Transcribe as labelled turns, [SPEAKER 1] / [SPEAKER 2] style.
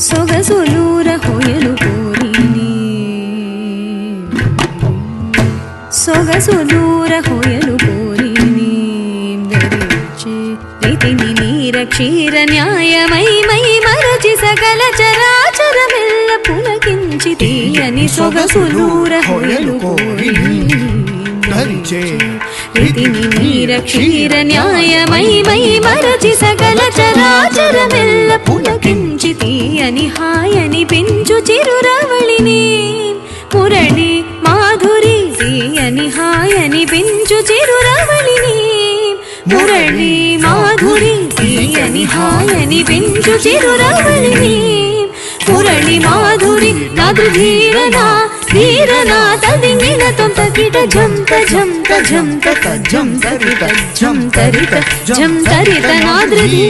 [SPEAKER 1] ಸೊಗಸುಲೂರ ಹೊಯಲು ಕೋರಿನಿ ಸೊಗಸುಲೂರ ಹೊಯಲು ಕೋರಿನಿ ಧರಿಚೆ ರೀತಿನಿ ನೀರ ಕ್ಷೀರ ನ್ಯಾಯ ಮೈ ಮೈ ಮರಚಿ ಸಕಲ ಚರಾಚರವೆಲ್ಲ ಪುಲಕಿಂಚಿತೀಯನಿ ಸೊಗಸುಲೂರ ಹೊಯಲು ಕೋರಿನಿ ರೀತಿನಿ ನೀರ ಕ್ಷೀರ ನ್ಯಾಯ ಮೈ ಮೈ ಮರಚಿ ಸಕಲ ಚರಾಚರವೆಲ್ಲ పులకించితీయని హాయని పెంచు చిరురవళిని మురళి మాధురి తీయని హాయని పెంచు చిరురవళిని మురళి మాధురి తీయని హాయని పెంచు చిరురవళిని మురళి మాధురి నాదు ధీరనా ధీరనా తదింగిన తొంతకిట జంత జంత జంత జంతరిత జంతరిత జంతరిత నాద్రధీ